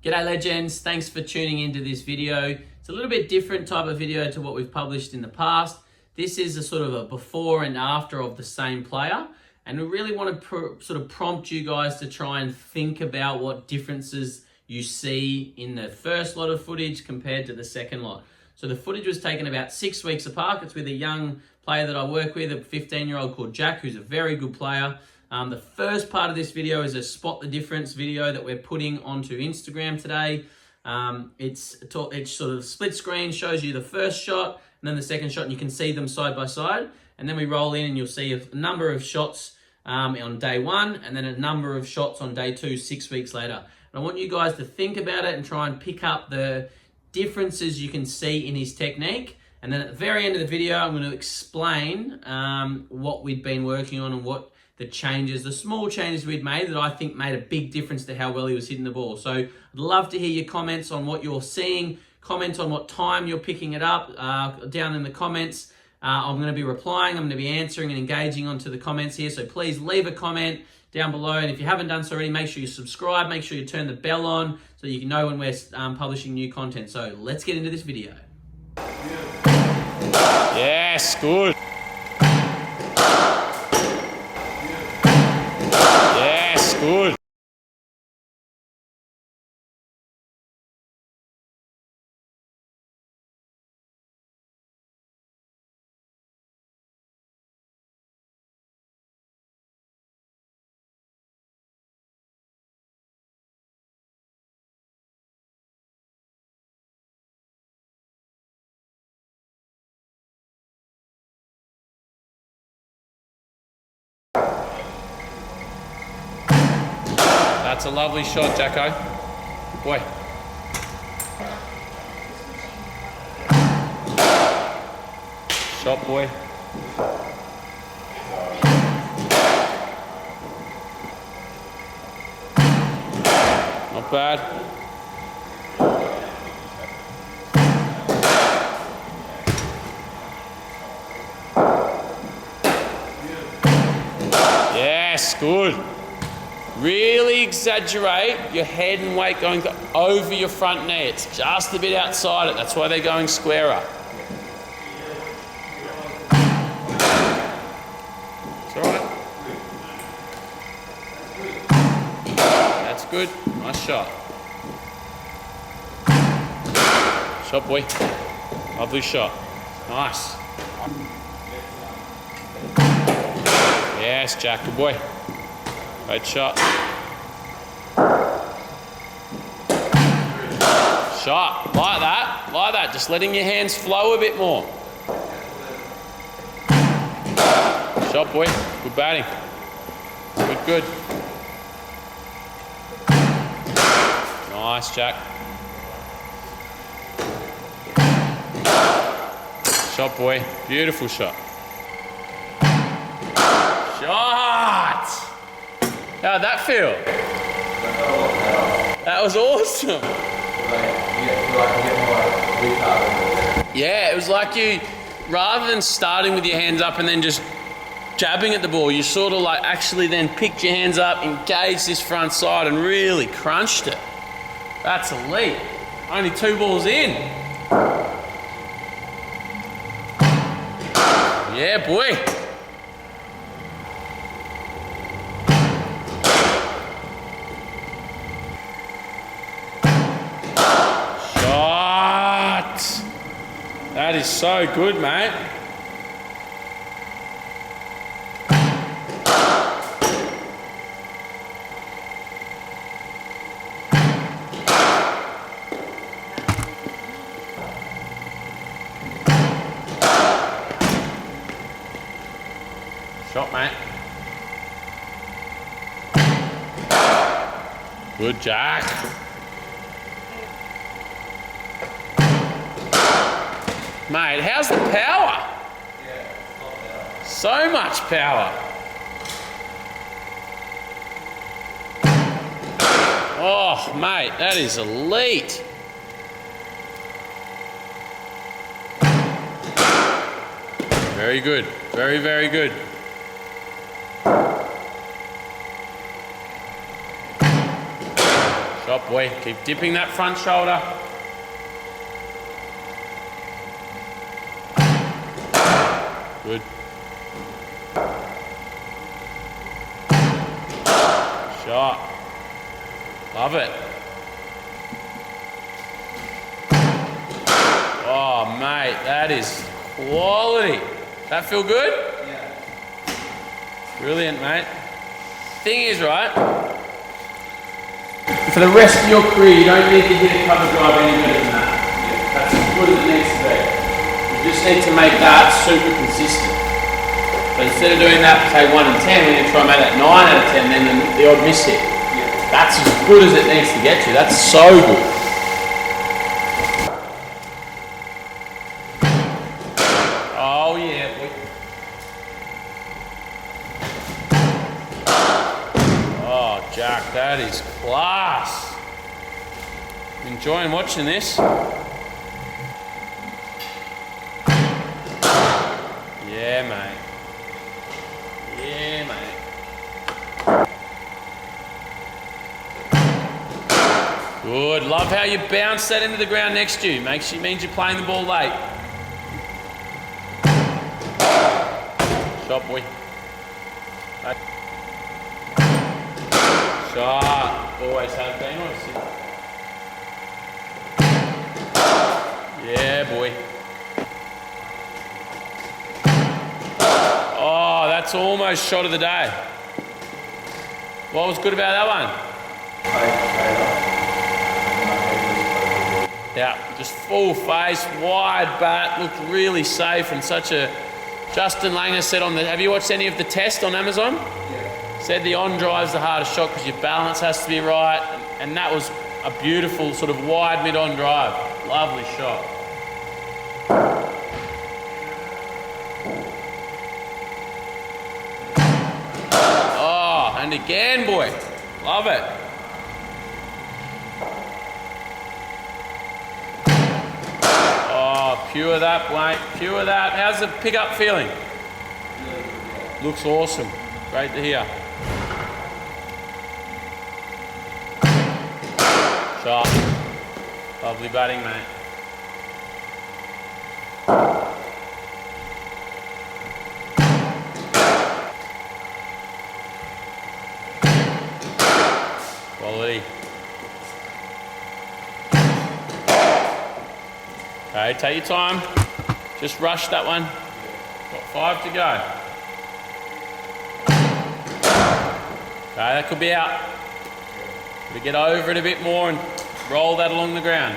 G'day legends, thanks for tuning into this video. It's a little bit different type of video to what we've published in the past. This is a sort of a before and after of the same player. And we really want to sort of prompt you guys to try and think about what differences you see in the first lot of footage compared to the second lot. So the footage was taken about 6 weeks apart. It's with a young player that I work with, a 15-year-old called Jack, who's a very good player. The first part of this video is a spot the difference video that we're putting onto Instagram today. It's sort of split screen, shows you the first shot and then the second shot, and you can see them side by side. And then we roll in and you'll see a number of shots on day one and then a number of shots on day two, 6 weeks later. And I want you guys to think about it and try and pick up the differences you can see in his technique. And then at the very end of the video, I'm going to explain what we've been working on and what the changes, the small changes we'd made that I think made a big difference to how well he was hitting the ball. So I'd love to hear your comments on what you're seeing. Comment on what time you're picking it up down in the comments. I'm going to be replying. I'm going to be answering and engaging onto the comments here. So please leave a comment down below. And if you haven't done so already, make sure you subscribe. Make sure you turn the bell on so you can know when we're publishing new content. So let's get into this video. Yes, good. Yes, good. That's a lovely shot, Jacko. Good boy. Shot, boy. Not bad. Yes, good. Really exaggerate your head and weight going over your front knee. It's just a bit outside it. That's why they're going square up. It's all right. That's good. Nice shot. Shot, boy. Lovely shot. Nice. Yes, Jack. Good boy. Great shot. Shot, like that, just letting your hands flow a bit more. Shot, boy, good batting. Good. Nice, Jack. Shot, boy, beautiful shot. Shot! How'd that feel? That was awesome. Yeah, it was like you, rather than starting with your hands up and then just jabbing at the ball, you sort of like actually then picked your hands up, engaged this front side and really crunched it. That's elite. Only 2 balls in. Yeah, boy. That is so good, mate. Shot, mate. Good, Jack. Mate, how's the power? So much power. Oh, mate, that is elite. Very good. Very, very good. Shot, boy. Keep dipping that front shoulder. Good. Shot. Love it. Oh, mate, that is quality. That feel good? Yeah. Brilliant, mate. Thing is, right, For the rest of your career, you don't need to hit a cover drive any better than that. Yeah. That's as good as it needs to be. You just need to make that super consistent. But instead of doing that, say 1 in 10, when you try and make that 9 out of 10, then the odd miss hit. Yeah. That's as good as it needs to get to. That's so good. oh yeah. Oh, Jack, that is class. Enjoying watching this. Yeah, mate. Yeah, mate. Good. Love how you bounce that into the ground next to you. Means you're playing the ball late. Shot, boy. Shot. Always have been. Yeah, boy. Oh, that's almost shot of the day. What was good about that one? Yeah, just full face, wide bat, looked really safe and such a... Justin Langer said on the... Have you watched any of the test on Amazon? Yeah. Said the on drive's the hardest shot because your balance has to be right. And that was a beautiful sort of wide mid-on drive. Lovely shot. Oh, and again, boy. Love it. Oh, pure that, mate. Pure that. How's the pickup feeling? Looks awesome. Great to hear. Shot. Lovely batting, mate. Quality. Okay, take your time. Just rush that one. Got 5 to go. Okay, that could be out. We get over it a bit more and roll that along the ground.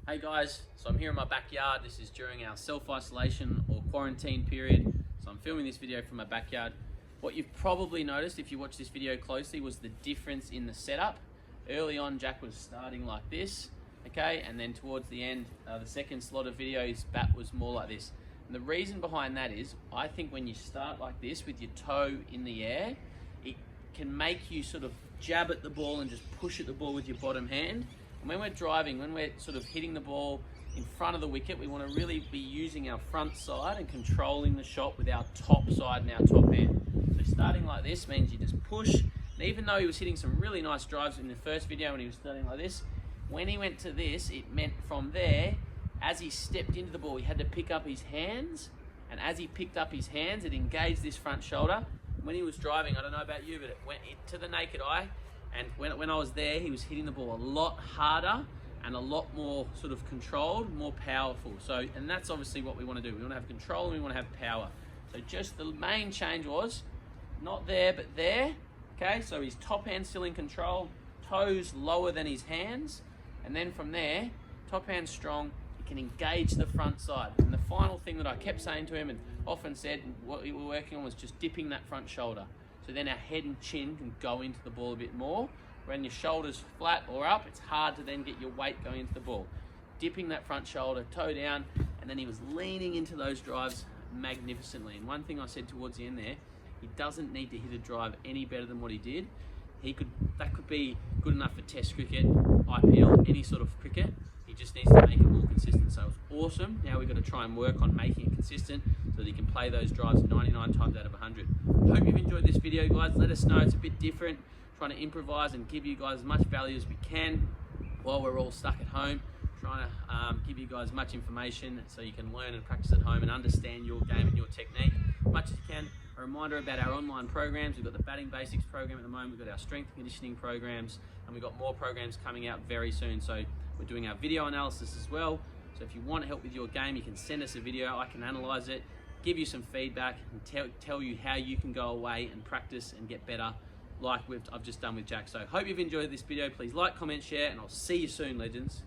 Hey guys, so I'm here in my backyard. This is during our self-isolation or quarantine period. So I'm filming this video from my backyard. What you've probably noticed if you watch this video closely was the difference in the setup. Early on, Jack was starting like this, okay? And then towards the end, the second slot of video, his bat was more like this. And the reason behind that is, I think when you start like this with your toe in the air, it can make you sort of jab at the ball and just push at the ball with your bottom hand. And when we're driving, when we're sort of hitting the ball in front of the wicket, we want to really be using our front side and controlling the shot with our top side and our top hand. So starting like this means you just push. And even though he was hitting some really nice drives in the first video when he was starting like this, when he went to this, it meant from there, as he stepped into the ball, he had to pick up his hands. And as he picked up his hands, it engaged this front shoulder. When he was driving, I don't know about you, but it went to the naked eye. And when I was there, he was hitting the ball a lot harder and a lot more sort of controlled, more powerful. So, and that's obviously what we want to do. We want to have control and we want to have power. So just the main change was not there, but there. Okay, so his top hand still in control, toes lower than his hands. And then from there, top hand strong, he can engage the front side. And the final thing that I kept saying to him and often said, what we were working on was just dipping that front shoulder. So then our head and chin can go into the ball a bit more. When your shoulder's flat or up, it's hard to then get your weight going into the ball. Dipping that front shoulder, toe down, and then he was leaning into those drives magnificently. And one thing I said towards the end there, he doesn't need to hit a drive any better than what he did. That could be good enough for Test cricket, IPL, any sort of cricket. He just needs to make it more consistent. So it's awesome. Now we've got to try and work on making it consistent so that you can play those drives 99 times out of 100. Hope you've enjoyed this video, guys. Let us know. It's a bit different, trying to improvise and give you guys as much value as we can while we're all stuck at home. Trying to give you guys much information so you can learn and practice at home and understand your game and your technique as much as you can. A reminder about our online programs. We've got the batting basics program at the moment. We've got our strength and conditioning programs, and we've got more programs coming out very soon. So we're doing our video analysis as well. So if you want help with your game, you can send us a video. I can analyze it, give you some feedback, and tell you how you can go away and practice and get better like I've just done with Jack. So hope you've enjoyed this video. Please like, comment, share, and I'll see you soon, legends.